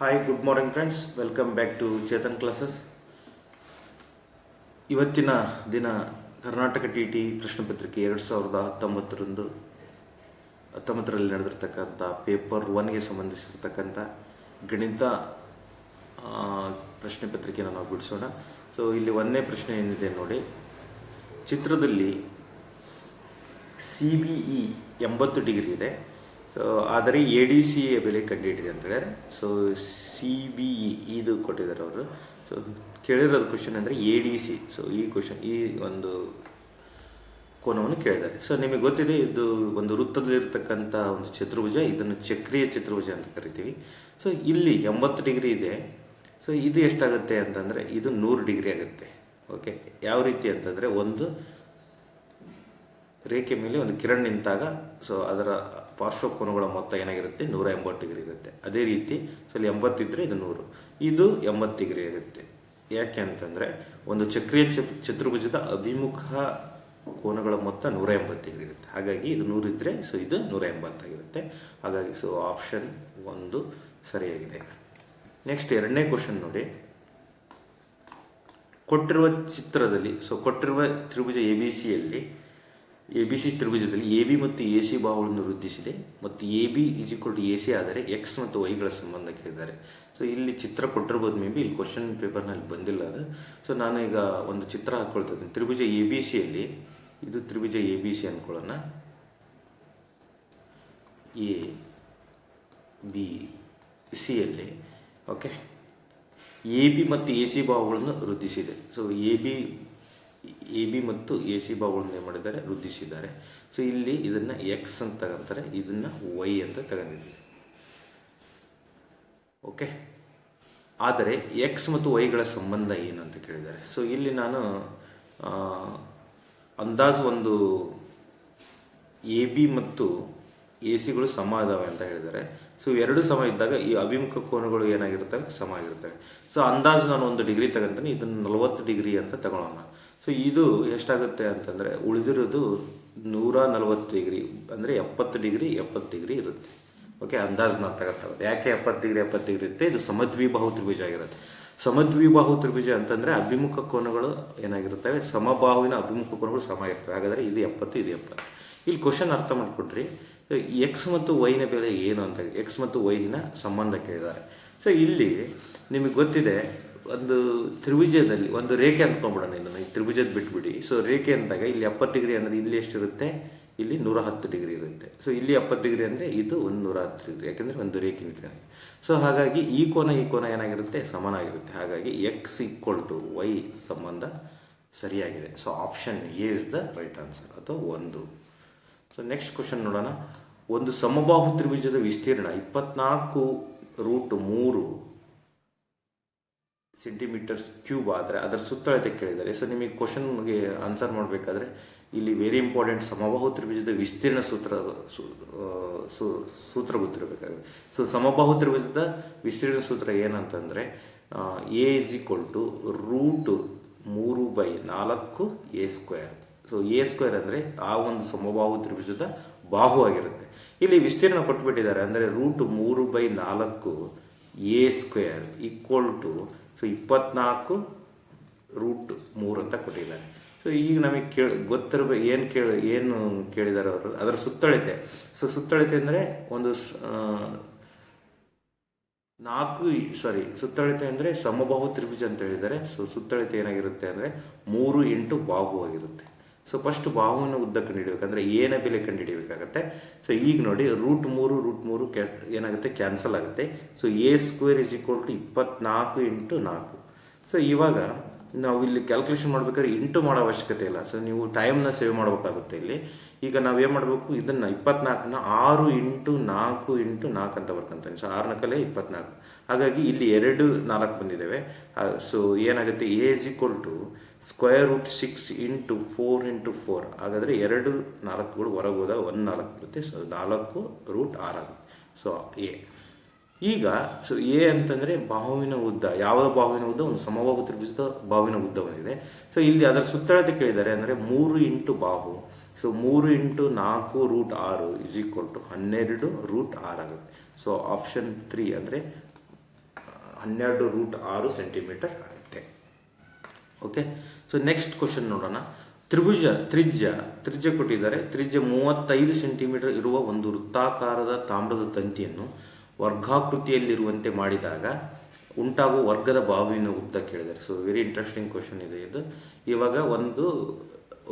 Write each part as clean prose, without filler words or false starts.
Hi, good morning friends. Welcome back to Chetan classes. ಇವತ್ತಿನ ದಿನ Karnataka T ಪ್ರಶ್ನೆ ಪತ್ರಿಕೆ 2019ರಲ್ಲಿ ನಡೆದಿರ್ತಕ್ಕಂಥ ಪೇಪರ್ 1ಗೆ ಸಂಬಂಧಿಸಿರ್ತಕ್ಕಂಥ ಗಣಿತ ಪ್ರಶ್ನೆ ಪತ್ರಿಕೆಯನ್ನು ನಾವು ಬಿಡಿಸೋಣ. ಸೊ ಇಲ್ಲಿ ಒಂದನೇ ಪ್ರಶ್ನೆ ಏನಿದೆ ನೋಡಿ. ಚಿತ್ರದಲ್ಲಿ CBE 80 ಡಿಗ್ರಿ ಇದೆ, ಆದರೆ ADC ಬೆಲೆ ಕಂಡುಹಿಡಿದೆ ಅಂತ ಹೇಳಿದ್ದಾರೆ. ಸೊ CBE ಇದು ಕೊಟ್ಟಿದ್ದಾರೆ ಅವರು. ಸೊ ಕೇಳಿರೋದು ಕ್ವಶನ್ ಅಂದರೆ ADC. ಸೊ ಈ ಒಂದು ಕೋನವನ್ನು ಕೇಳಿದ್ದಾರೆ. ಸೊ ನಿಮಗೆ ಗೊತ್ತಿದೆ, ಇದು ಒಂದು ವೃತ್ತದಲ್ಲಿರ್ತಕ್ಕಂಥ ಒಂದು ಚತುರ್ಭುಜ. ಇದನ್ನು ಚಕ್ರೀಯ ಚತುರ್ಭುಜ ಅಂತ ಕರಿತೀವಿ. ಸೊ ಇಲ್ಲಿ 80 ಡಿಗ್ರಿ ಇದೆ. ಸೊ ಇದು ಎಷ್ಟಾಗುತ್ತೆ ಅಂತಂದರೆ ಇದು 100 ಡಿಗ್ರಿ ಆಗುತ್ತೆ. ಓಕೆ, ಯಾವ ರೀತಿ ಅಂತಂದರೆ ಒಂದು ರೇಖೆ ಮೇಲೆ ಒಂದು ಕಿರಣ್ ನಿಂತಾಗ ಸೊ ಅದರ ಪಾರ್ಶ್ವಕೋನಗಳ ಮೊತ್ತ ಏನಾಗಿರುತ್ತೆ, 180 ಡಿಗ್ರಿ ಇರುತ್ತೆ. ಅದೇ ರೀತಿ ಸೊ ಇಲ್ಲಿ 80 ಇದ್ದರೆ ಇದು 100, ಇದು 80 ಡಿಗ್ರಿ ಆಗುತ್ತೆ. ಯಾಕೆ ಅಂತಂದರೆ ಒಂದು ಚಕ್ರೀಯ ಚತುರ್ಭುಜದ ಅಭಿಮುಖ ಕೋನಗಳ ಮೊತ್ತ 180 ಡಿಗ್ರಿ ಇರುತ್ತೆ. ಹಾಗಾಗಿ ಇದು 100 ಇದ್ದರೆ ಸೊ ಇದು 180 ಆಗಿರುತ್ತೆ. ಹಾಗಾಗಿ ಸೊ ಆಪ್ಷನ್ 1 ಸರಿಯಾಗಿದೆ. ನೆಕ್ಸ್ಟ್ ಎರಡನೇ ಕ್ವಶನ್ ನೋಡಿ. ಕೊಟ್ಟಿರುವ ಚಿತ್ರದಲ್ಲಿ ಕೊಟ್ಟಿರುವ ತ್ರಿಭುಜ ABC ತ್ರಿಭುಜದಲ್ಲಿ AB ಮತ್ತು AC ಬಾಹುಗಳನ್ನು ವೃದ್ಧಿಸಿದೆ ಮತ್ತು AB AC ಆದರೆ X ಮತ್ತು Yಗಳ ಸಂಬಂಧ ಕೇಳಿದ್ದಾರೆ. ಸೊ ಇಲ್ಲಿ ಚಿತ್ರ ಕೊಟ್ಟಿರ್ಬೋದು, ಮೇ ಬಿ ಇಲ್ಲಿ ಕ್ವಶನ್ ಪೇಪರ್ನಲ್ಲಿ ಬಂದಿಲ್ಲ ಅದು. ಸೊ ನಾನು ಈಗ ಒಂದು ಚಿತ್ರ ಹಾಕ್ಕೊಳ್ತೀನಿ. ತ್ರಿಭುಜ ABCಯಲ್ಲಿ, ಇದು ತ್ರಿಭುಜ ABC ಅಂದ್ಕೊಳ್ಳೋಣ. ABCಯಲ್ಲಿ ಓಕೆ, AB ಮತ್ತು AC ಬಾಹುಗಳನ್ನು ವೃದ್ಧಿಸಿದೆ. ಸೊ AB ಮತ್ತು AC ಬಾಹುಗಳನ್ನು ಏನು ಮಾಡಿದ್ದಾರೆ, ವೃದ್ಧಿಸಿದ್ದಾರೆ. ಸೊ ಇಲ್ಲಿ ಇದನ್ನು X ಅಂತ ತಗೊಂತಾರೆ, ಇದನ್ನು Y ಅಂತ ತಗೊಂಡಿದ್ದೀವಿ. ಓಕೆ, ಆದರೆ X ಮತ್ತು Yಗಳ ಸಂಬಂಧ ಏನು ಅಂತ ಕೇಳಿದ್ದಾರೆ. ಸೊ ಇಲ್ಲಿ ನಾನು ಅಂದಾಜು ಒಂದು AB ಮತ್ತು ACಗಳು ಸಮ ಇದಾವೆ ಅಂತ ಹೇಳಿದ್ದಾರೆ. ಸೊ ಎರಡು ಸಮ ಇದ್ದಾಗ ಈ ಅಭಿಮುಖ ಕೋನಗಳು ಏನಾಗಿರ್ತವೆ, ಸಮ ಆಗಿರ್ತವೆ. ಸೊ ಅಂದಾಜು ನಾನು 1 ಡಿಗ್ರಿ ತಗೊಂತೀನಿ, ಇದನ್ನು 40 ಡಿಗ್ರಿ ಅಂತ ತಗೊಳ್ಳೋಣ. ಸೊ ಇದು ಎಷ್ಟಾಗುತ್ತೆ ಅಂತಂದರೆ ಉಳಿದಿರೋದು 140 ಡಿಗ್ರಿ, ಅಂದರೆ 70 ಡಿಗ್ರಿ ಇರುತ್ತೆ. ಓಕೆ, ಅಂದಾಜು ನಾನು ತಗೋತಾವೆ. ಯಾಕೆ 70 ಡಿಗ್ರಿ ಇರುತ್ತೆ, ಇದು ಸಮದ್ವಿಬಾಹು ತ್ರಿಭುಜ ಆಗಿರುತ್ತೆ. ಸಮದ್ವಿಬಾಹು ತ್ರಿಭುಜ ಅಂತಂದರೆ ಅಭಿಮುಖ ಕೋನಗಳು ಏನಾಗಿರ್ತವೆ, ಸಮಬಾಹುವಿನ ಅಭಿಮುಖ ಕೋನಗಳು ಸಮ ಇರ್ತವೆ. ಹಾಗಾದರೆ ಇದು 70, ಇದು 70. ಇಲ್ಲಿ ಕ್ವಶನ್ ಅರ್ಥ ಮಾಡಿಕೊಟ್ರಿ. X ಮತ್ತು Yನ ಬೆಲೆ ಏನು ಅಂತ, X ಮತ್ತು Yನ ಸಂಬಂಧ ಕೇಳಿದ್ದಾರೆ. ಸೊ ಇಲ್ಲಿ ನಿಮಗೆ ಗೊತ್ತಿದೆ, ಒಂದು ತ್ರಿಭುಜದಲ್ಲಿ ಒಂದು ರೇಖೆ ಅಂದ್ಕೊಂಡ್ಬಿಡೋಣ. ಇದನ್ನು ಈ ತ್ರಿಭುಜದ ಬಿಟ್ಬಿಡಿ. ಸೊ ರೇಖೆ ಅಂದಾಗ ಇಲ್ಲಿ 70 ಡಿಗ್ರಿ ಅಂದರೆ ಇಲ್ಲಿ ಎಷ್ಟಿರುತ್ತೆ, ಇಲ್ಲಿ 110 ಡಿಗ್ರಿ ಇರುತ್ತೆ. ಸೊ ಇಲ್ಲಿ 70 ಡಿಗ್ರಿ ಅಂದರೆ ಇದು 110 ಡಿಗ್ರಿ, ಯಾಕೆಂದರೆ ಒಂದು ರೇಖೆ ನಿಂತ್ಕೊಂಡು. ಸೊ ಹಾಗಾಗಿ ಈ ಕೋನ ಏನಾಗಿರುತ್ತೆ, ಸಮನಾಗಿರುತ್ತೆ. ಹಾಗಾಗಿ X = Y ಸಂಬಂಧ ಸರಿಯಾಗಿದೆ. So option A is the right answer, ಅಥವಾ 1. ಸೊ ನೆಕ್ಸ್ಟ್ ಕ್ವಶನ್ ನೋಡೋಣ. ಒಂದು ಸಮಬಾಹು ತ್ರಿಭುಜದ ವಿಸ್ತೀರ್ಣ 24√3 cm3 ಆದರೆ ಅದರ ಸುತ್ತಳತೆ ಕೇಳಿದ್ದಾರೆ. ಸೊ ನಿಮಗೆ ಕ್ವಶನ್ಗೆ ಆನ್ಸರ್ ಮಾಡಬೇಕಾದ್ರೆ ಇಲ್ಲಿ ವೆರಿ ಇಂಪಾರ್ಟೆಂಟ್, ಸಮಬಾಹು ತ್ರಿಭುಜದ ವಿಸ್ತೀರ್ಣ ಸೂತ್ರ ಗೊತ್ತಿರಬೇಕಾಗುತ್ತೆ. ಸೊ ಸಮಬಾಹು ತ್ರಿಭುಜದ ವಿಸ್ತೀರ್ಣ ಸೂತ್ರ ಏನಂತಂದರೆ A √3/4A². ಸೊ A² ಅಂದರೆ ಆ ಒಂದು ಸಮಬಾಹು ತ್ರಿಭುಜದ ಬಾಹು ಆಗಿರುತ್ತೆ. ಇಲ್ಲಿ ವಿಸ್ತೀರ್ಣ ಕೊಟ್ಬಿಟ್ಟಿದ್ದಾರೆ, ಅಂದರೆ √3/4A² ಸೊ 24√3 ಅಂತ ಕೊಟ್ಟಿದ್ದಾರೆ. ಸೊ ಈಗ ನಮಗೆ ಗೊತ್ತಿರಬೇಕು ಏನು ಕೇಳಿದ್ದಾರೆ ಅವರು, ಅದರ ಸುತ್ತಳತೆ. ಸೊ ಸುತ್ತಳತೆ ಅಂದರೆ ಒಂದು ಸುತ್ತಳತೆ ಅಂದರೆ ಸಮಬಾಹು ತ್ರಿಭುಜ ಅಂತ ಹೇಳಿದ್ದಾರೆ. ಸೊ ಸುತ್ತಳತೆ ಏನಾಗಿರುತ್ತೆ ಅಂದರೆ 3 × ಬಾಹು ಆಗಿರುತ್ತೆ. ಸೊ ಫಸ್ಟ್ ಬಾಹುವಿನ ಉದ್ದ ಕಂಡುಹಿಡಿಯಬೇಕಂದ್ರೆ ಏನ ಬೆಲೆ ಕಂಡುಹಿಡಿಯಬೇಕಾಗತ್ತೆ. ಸೊ ಈಗ ನೋಡಿ, √3 ಏನಾಗುತ್ತೆ, ಕ್ಯಾನ್ಸಲ್ ಆಗುತ್ತೆ. So A² = 24 × 4. ಸೊ ಇವಾಗ ನಾವು ಇಲ್ಲಿ ಕ್ಯಾಲ್ಕುಲೇಷನ್ ಮಾಡ್ಬೇಕಾದ್ರೆ ಇಂಟು ಮಾಡೋ ಅವಶ್ಯಕತೆ ಇಲ್ಲ. ಸೊ ನೀವು ಟೈಮ್ನ ಸೇವ್ ಮಾಡಬೇಕಾಗುತ್ತೆ ಇಲ್ಲಿ. ಈಗ ನಾವೇನು ಮಾಡಬೇಕು, ಇದನ್ನು 24ನ 6 × 4 × 4 ಅಂತ ಬರ್ಕೊಂತಾನೆ. ಸೊ 6 × 4 24. ಹಾಗಾಗಿ ಇಲ್ಲಿ 2 4 ಬಂದಿದ್ದೇವೆ. ಸೊ ಏನಾಗುತ್ತೆ, A = √6 × 4 × 4. ಹಾಗಾದರೆ 2 4ಗಳು ಹೊರಗೆ ಹೋದಾಗ 1 4 ಬರುತ್ತೆ. ಸೊ 4√6 ಆಗುತ್ತೆ. So A. ಈಗ ಸೊ A ಅಂತಂದರೆ ಬಾಹುವಿನ ಉದ್ದ. ಯಾವ ಬಾಹುವಿನ ಉದ್ದ, ಒಂದು ಸಮಬಾಹು ತ್ರಿಭುಜದ ಬಾಹುವಿನ ಉದ್ದ ಬಂದಿದೆ. ಸೊ ಇಲ್ಲಿ ಅದರ ಸುತ್ತಳತೆ ಕೇಳಿದ್ದಾರೆ, ಅಂದರೆ 3 × ಬಾಹು. ಸೊ 3 × 4√6 = 12√6 ಆಗುತ್ತೆ. ಸೊ ಆಪ್ಷನ್ 3 ಅಂದರೆ 12√6 ಸೆಂಟಿಮೀಟರ್ ಆಗುತ್ತೆ. ಓಕೆ, ಸೊ ನೆಕ್ಸ್ಟ್ ಕ್ವಶನ್ ನೋಡೋಣ. ತ್ರಿಜ್ಯ ಕೊಟ್ಟಿದ್ದಾರೆ. ತ್ರಿಜ್ಯ 35 ಸೆಂಟಿಮೀಟರ್ ಇರುವ ಒಂದು ವೃತ್ತಾಕಾರದ ತಾಮ್ರದ ತಂತಿಯನ್ನು ವರ್ಗಾಕೃತಿಯಲ್ಲಿರುವಂತೆ ಮಾಡಿದಾಗ ಉಂಟಾಗುವ ವರ್ಗದ ಬಾಹುವಿನ ಉದ್ದ ಕೇಳಿದ್ದಾರೆ. ಸೊ ವೆರಿ ಇಂಟ್ರೆಸ್ಟಿಂಗ್ ಕ್ವಶನ್ ಇದೆ ಇದು. ಇವಾಗ ಒಂದು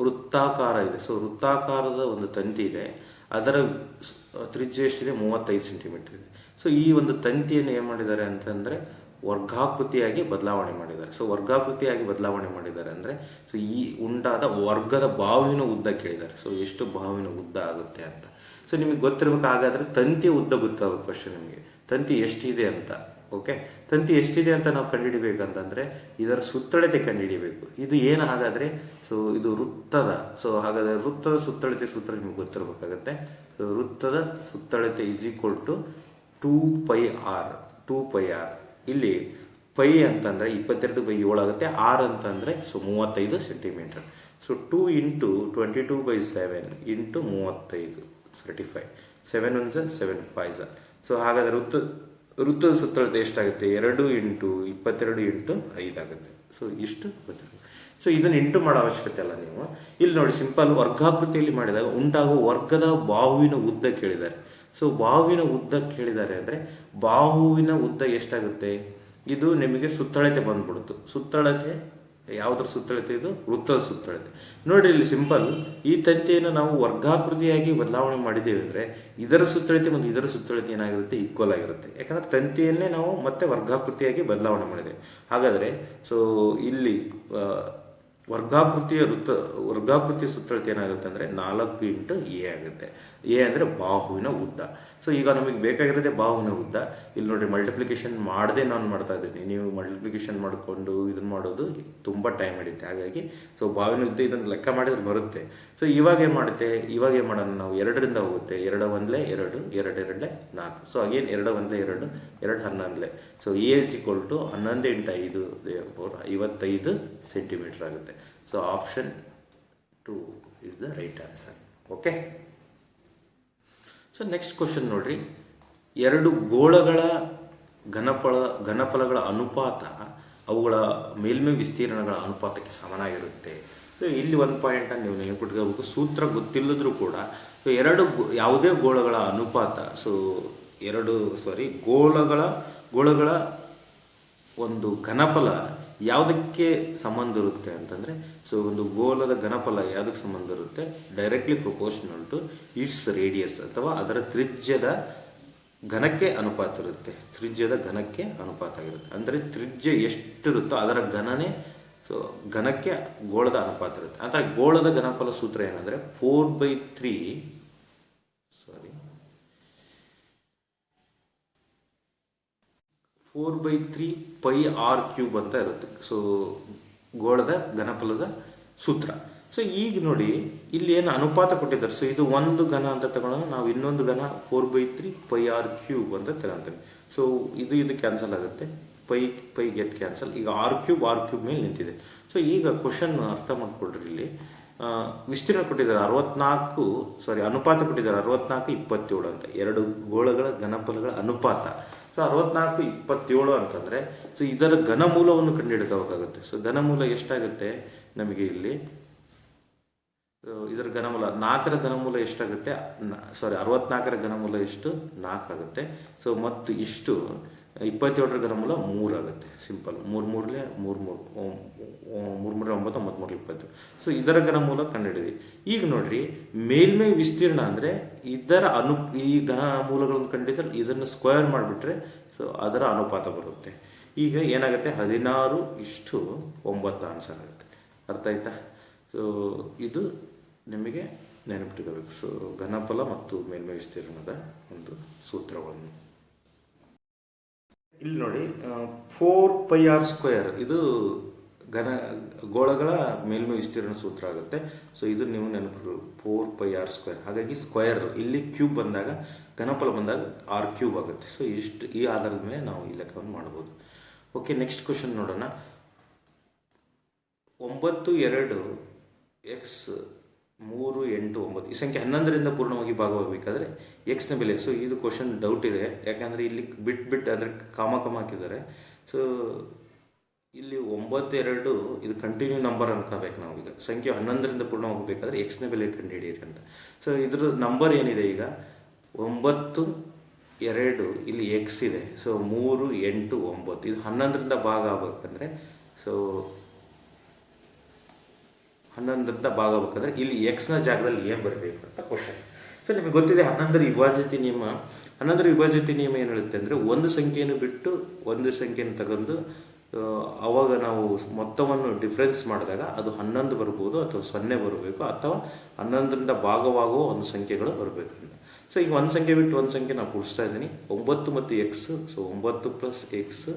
ವೃತ್ತಾಕಾರ ಇದೆ. ಸೊ ವೃತ್ತಾಕಾರದ ಒಂದು ತಂತಿ ಇದೆ, ಅದರ ತ್ರಿಜ್ಯ ಎಷ್ಟಿದೆ? 35 ಸೆಂಟಿಮೀಟರ್ ಇದೆ. ಸೊ ಈ ಒಂದು ತಂತಿಯನ್ನು ಏನು ಮಾಡಿದ್ದಾರೆ ಅಂತಂದರೆ ವರ್ಗಾಕೃತಿಯಾಗಿ ಬದಲಾವಣೆ ಮಾಡಿದ್ದಾರೆ. ಸೊ ವರ್ಗಾಕೃತಿಯಾಗಿ ಬದಲಾವಣೆ ಮಾಡಿದ್ದಾರೆ ಅಂದರೆ ಸೊ ಈ ಉಂಟಾದ ವರ್ಗದ ಬಾಹುವಿನ ಉದ್ದ ಕೇಳಿದ್ದಾರೆ. ಸೊ ಎಷ್ಟು ಬಾಹುವಿನ ಉದ್ದ ಆಗುತ್ತೆ ಅಂತ. ಸೊ ನಿಮಗೆ ಗೊತ್ತಿರಬೇಕು. ಹಾಗಾದರೆ ತಂತಿಯ ಉದ್ದ ಗೊತ್ತಾಗುತ್ತೆ ಕ್ವಶನ್ ನಿಮಗೆ. ತಂತಿ ಎಷ್ಟಿದೆ ಅಂತ. ಓಕೆ, ತಂತಿ ಎಷ್ಟಿದೆ ಅಂತ ನಾವು ಕಂಡುಹಿಡಿಬೇಕಂತಂದರೆ ಇದರ ಸುತ್ತಳತೆ ಕಂಡುಹಿಡಿಬೇಕು. ಇದು ಏನು ಹಾಗಾದರೆ? ಸೊ ಇದು ವೃತ್ತದ. ಸೊ ಹಾಗಾದರೆ ವೃತ್ತದ ಸುತ್ತಳತೆ ಸೂತ್ರ ನಿಮಗೆ ಗೊತ್ತಿರಬೇಕಾಗತ್ತೆ. ಸೊ ವೃತ್ತದ ಸುತ್ತಳತೆ = 2πr. 2πr. ಇಲ್ಲಿ ಪೈ ಅಂತಂದರೆ 22/7 ಆಗುತ್ತೆ. ಆರ್ ಅಂತಂದರೆ ಸೊ 35 ಸೆಂಟಿಮೀಟರ್. ಸೊ 2 × 22/7 × 35 35. 7 1 7 5. ಸೊ ಹಾಗಾದರೆ ವೃತ್ತದ ಸುತ್ತಳತೆ ಎಷ್ಟಾಗುತ್ತೆ? 2 × 22 × 5 ಆಗುತ್ತೆ. ಸೊ ಇಷ್ಟು ಗೊತ್ತಿರುತ್ತೆ. ಸೊ ಇದನ್ನು ಇಂಟು ಮಾಡೋ ಅವಶ್ಯಕತೆ ಅಲ್ಲ ನೀವು. ಇಲ್ಲಿ ನೋಡಿ, ಸಿಂಪಲ್ ವರ್ಗಾಕೃತಿಯಲ್ಲಿ ಮಾಡಿದಾಗ ಉಂಟಾಗುವ ವರ್ಗದ ಬಾಹುವಿನ ಉದ್ದ ಕೇಳಿದ್ದಾರೆ. ಸೊ ಬಾಹುವಿನ ಉದ್ದ ಕೇಳಿದ್ದಾರೆ ಅಂದರೆ ಬಾಹುವಿನ ಉದ್ದ ಎಷ್ಟಾಗುತ್ತೆ? ಇದು ನಿಮಗೆ ಸುತ್ತಳತೆ ಬಂದ್ಬಿಡ್ತು. ಸುತ್ತಳತೆ ಯಾವುದರ ಸುತ್ತಳತೆ? ಇದು ವೃತ್ತದ ಸುತ್ತಳತೆ. ನೋಡಿ ಇಲ್ಲಿ ಸಿಂಪಲ್, ಈ ತಂತಿಯನ್ನು ನಾವು ವರ್ಗಾಕೃತಿಯಾಗಿ ಬದಲಾವಣೆ ಮಾಡಿದ್ದೇವೆ ಅಂದರೆ ಇದರ ಸುತ್ತಳತೆ ಮತ್ತು ಇದರ ಸುತ್ತಳತೆ ಏನಾಗಿರುತ್ತೆ? ಈಕ್ವಲ್ ಆಗಿರುತ್ತೆ. ಯಾಕಂದರೆ ತಂತಿಯನ್ನೇ ನಾವು ಮತ್ತೆ ವರ್ಗಾಕೃತಿಯಾಗಿ ಬದಲಾವಣೆ ಮಾಡಿದ್ದೇವೆ. ಹಾಗಾದರೆ ಸೊ ಇಲ್ಲಿ ವರ್ಗಾಕೃತಿಯ ಸುತ್ತಳತೆ ಏನಾಗುತ್ತೆ ಅಂದರೆ 4 × a ಆಗುತ್ತೆ. ಎ ಅಂದರೆ ಬಾಹುವಿನ ಉದ್ದ. ಸೊ ಈಗ ನಮಗೆ ಬೇಕಾಗಿರೋದೇ ಬಾಹುವಿನ ಉದ್ದ. ಇಲ್ಲಿ ನೋಡಿ, ಮಲ್ಟಿಪ್ಲಿಕೇಶನ್ ಮಾಡದೆ ನಾನು ಮಾಡ್ತಾ ಇದ್ದೀನಿ. ನೀವು ಮಲ್ಟಿಪ್ಲಿಕೇಶನ್ ಮಾಡಿಕೊಂಡು ಇದನ್ನು ಮಾಡೋದು ತುಂಬ ಟೈಮ್ ಹಿಡಿಯುತ್ತೆ. ಹಾಗಾಗಿ ಸೊ ಬಾಹುವಿನ ಉದ್ದ ಇದನ್ನು ಲೆಕ್ಕ ಮಾಡಿದ್ರೆ ಬರುತ್ತೆ. ಸೊ ಇವಾಗ ಏನು ಮಾಡುತ್ತೆ? ಇವಾಗ ಏನು ಮಾಡೋಣ ನಾವು? 2ರಿಂದ ಹೋಗುತ್ತೆ. 2 1 2, 2 2 4. So again 2 1 2, 2 11. So A = 11 × 5 55 centimetre ಆಗುತ್ತೆ. So option 2 is the right answer. Okay, so next question ನೋಡ್ರಿ. 2 ಗೋಳಗಳ ಘನಫಲಗಳ ಅನುಪಾತ ಅವುಗಳ ಮೇಲ್ಮೈ ವಿಸ್ತೀರ್ಣಗಳ ಅನುಪಾತಕ್ಕೆ ಸಮನಾಗಿರುತ್ತೆ. ಸೊ ಇಲ್ಲಿ ಒಂದು ಪಾಯಿಂಟನ್ನು ನೀವು ನೆನಪಿಟ್ಕೋಬೇಕು. ಸೂತ್ರ ಗೊತ್ತಿಲ್ಲದ್ರೂ ಕೂಡ ಸೊ ಯಾವುದೇ ಗೋಳಗಳ ಅನುಪಾತ, ಸೊ ಗೋಳಗಳ ಒಂದು ಘನಫಲ ಯಾವುದಕ್ಕೆ ಸಂಬಂಧ ಇರುತ್ತೆ ಅಂತಂದರೆ, ಸೊ ಒಂದು ಗೋಲದ ಘನಫಲ ಯಾವುದಕ್ಕೆ ಸಂಬಂಧ ಇರುತ್ತೆ? Directly proportional to its radius, ಅಥವಾ ಅದರ ತ್ರಿಜ್ಯದ ಘನಕ್ಕೆ ಅನುಪಾತ ಇರುತ್ತೆ. ತ್ರಿಜ್ಯದ ಘನಕ್ಕೆ ಅನುಪಾತ ಆಗಿರುತ್ತೆ. ಅಂದರೆ ತ್ರಿಜ್ಯ ಎಷ್ಟಿರುತ್ತೋ ಅದರ ಘನಕ್ಕೆ ಗೋಳದ ಅನುಪಾತ ಇರುತ್ತೆ. ಅಂದರೆ ಗೋಳದ ಘನಫಲ ಸೂತ್ರ ಏನಂದರೆ 4/3πr³ ಅಂತ ಇರುತ್ತೆ. ಸೊ ಗೋಳದ ಘನಫಲದ ಸೂತ್ರ. ಸೊ ಈಗ ನೋಡಿ, ಇಲ್ಲಿ ಏನು ಅನುಪಾತ ಕೊಟ್ಟಿದ್ದಾರೆ. ಸೊ ಇದು ಒಂದು ಘನ ಅಂತ ತಗೊಳ್ಳೋಣ, ನಾವು ಇನ್ನೊಂದು ಘನ 4/3πr³ ಅಂತ ತಗೊಂತೀವಿ. ಸೊ ಇದು ಕ್ಯಾನ್ಸಲ್ ಆಗುತ್ತೆ. Pi get cancel. ಈಗ r³ ಮೇಲೆ ನಿಂತಿದೆ. ಸೊ ಈಗ ಕ್ವಶನ್ ಅರ್ಥ ಮಾಡ್ಕೊಳ್ರಿ. ಇಲ್ಲಿ ವಿಸ್ತೀರ್ಣ ಕೊಟ್ಟಿದ್ದಾರೆ ಅನುಪಾತ ಕೊಟ್ಟಿದ್ದಾರೆ 64 27 ಅಂತ. 2 ಗೋಳಗಳ ಘನಫಲಗಳ ಅನುಪಾತ. ಸೊ 64 27 ಅಂತಂದರೆ ಸೊ ಇದರ ಘನಮೂಲವನ್ನು ಕಂಡುಹಿಡ್ಕೋಬೇಕಾಗುತ್ತೆ. ಸೊ ಘನಮೂಲ ಎಷ್ಟಾಗುತ್ತೆ ನಮಗೆ ಇಲ್ಲಿ? ಇದರ ಘನಮೂಲ 4ರ ಘನಮೂಲ ಎಷ್ಟಾಗುತ್ತೆ? 64ರ ಘನಮೂಲ ಎಷ್ಟು? 4 ಆಗುತ್ತೆ. ಸೊ ಮತ್ತು ಇಷ್ಟು 27ರ ಘನಮೂಲ 3 ಆಗುತ್ತೆ. ಸಿಂಪಲ್. 3 3 9 9 20. ಸೊ ಇದರ ಘನಮೂಲ ಕಂಡುಹಿಡಿದಿ. ಈಗ ನೋಡ್ರಿ, ಮೇಲ್ಮೈ ವಿಸ್ತೀರ್ಣ ಅಂದರೆ ಈ ಘನಮೂಲಗಳನ್ನು ಕಂಡಿದ್ದರೆ ಇದನ್ನು ಸ್ಕ್ವೇರ್ ಮಾಡಿಬಿಟ್ರೆ ಸೊ ಅದರ ಅನುಪಾತ ಬರುತ್ತೆ. ಈಗ ಏನಾಗುತ್ತೆ? 16:9 ಆನ್ಸರ್ ಆಗುತ್ತೆ. ಅರ್ಥ ಆಯ್ತಾ? ಸೊ ಇದು ನಿಮಗೆ ನೆನಪಿಟ್ಕೋಬೇಕು. ಸೊ ಘನಫಲ ಮತ್ತು ಮೇಲ್ಮೈ ವಿಸ್ತೀರ್ಣದ ಒಂದು ಸೂತ್ರವನ್ನು ಇಲ್ಲಿ ನೋಡಿ. 4πr² ಇದು ಗೋಳಗಳ ಮೇಲ್ಮೈ ವಿಸ್ತೀರ್ಣ ಸೂತ್ರ ಆಗುತ್ತೆ. ಸೊ ಇದು ನೀವು ನೆನಪಿಟ್ಕೊಳ್ಳಿ, 4πr². ಹಾಗಾಗಿ ಸ್ಕ್ವೇರ್, ಇಲ್ಲಿ ಕ್ಯೂಬ್ ಬಂದಾಗ, ಘನಫಲ ಬಂದಾಗ r³ ಆಗುತ್ತೆ. ಸೊ ಈ ಆಧಾರದ ಮೇಲೆ ನಾವು ಈ ಲೆಕ್ಕವನ್ನು ಮಾಡ್ಬೋದು. ಓಕೆ, ನೆಕ್ಸ್ಟ್ ಕ್ವಶನ್ ನೋಡೋಣ. 9 2 x 3 8 9 ಈ ಸಂಖ್ಯೆ 11ರಿಂದ ಪೂರ್ಣವಾಗಿ ಭಾಗವಾಗಬೇಕಾದ್ರೆ ಎಕ್ಸ್ನ ಬೆಲೆ. ಸೊ ಇದು ಕ್ವಶನ್ ಡೌಟ್ ಇದೆ, ಯಾಕಂದರೆ ಇಲ್ಲಿ ಬಿಟ್ ಅಂದರೆ ಕಾಮ ಹಾಕಿದ್ದಾರೆ. ಸೊ ಇಲ್ಲಿ 9 ಇದು ಕಂಟಿನ್ಯೂ ನಂಬರ್ ಅನ್ಕೋಬೇಕು ನಾವು. ಈಗ ಸಂಖ್ಯೆ 11ರಿಂದ ಪೂರ್ಣ ಹೋಗಬೇಕಾದ್ರೆ ಎಕ್ಸ್ನ ಬೆಲೆ ಕಂಡುಹಿಡಿಯಿರಿ ಅಂತ. ಸೊ ಇದ್ರ ನಂಬರ್ ಏನಿದೆ ಈಗ 9 2 ಇಲ್ಲಿ ಎಕ್ಸ್ ಇದೆ. ಸೊ 3 8 9 ಇದು 11ರಿಂದ ಭಾಗ ಆಗಬೇಕಂದ್ರೆ, ಸೊ 11ರಿಂದ ಭಾಗ ಆಗಬೇಕಂದ್ರೆ ಇಲ್ಲಿ ಎಕ್ಸ್ನ ಜಾಗದಲ್ಲಿ ಏನು ಬರಬೇಕು ಅಂತ ಕ್ವಶನ್. ಸೊ ನಿಮಗೆ ಗೊತ್ತಿದೆ 11ರ ವಿಭಾಜ್ಯತೆ ನಿಯಮ. 11ರ ವಿಭಾಜ್ಯತೆ ನಿಯಮ ಏನು ಹೇಳುತ್ತೆ ಅಂದರೆ, ಒಂದು ಸಂಖ್ಯೆಯನ್ನು ಬಿಟ್ಟು ಒಂದು ಸಂಖ್ಯೆಯನ್ನು ತಗೊಂಡು ಆವಾಗ ನಾವು ಮೊತ್ತವನ್ನು ಡಿಫ್ರೆನ್ಸ್ ಮಾಡಿದಾಗ ಅದು 11 ಬರ್ಬೋದು ಅಥವಾ 0 ಬರಬೇಕು ಅಥವಾ 11ರಿಂದ ಭಾಗವಾಗುವ ಒಂದು ಸಂಖ್ಯೆಗಳು ಬರಬೇಕು ಅಂತ. ಸೊ ಈಗ ಒಂದು ಸಂಖ್ಯೆ ಬಿಟ್ಟು ಒಂದು ಸಂಖ್ಯೆ ನಾವು ಕೂಡಿಸ್ತಾ ಇದ್ದೀನಿ, 9 ಮತ್ತು X. So 9 plus X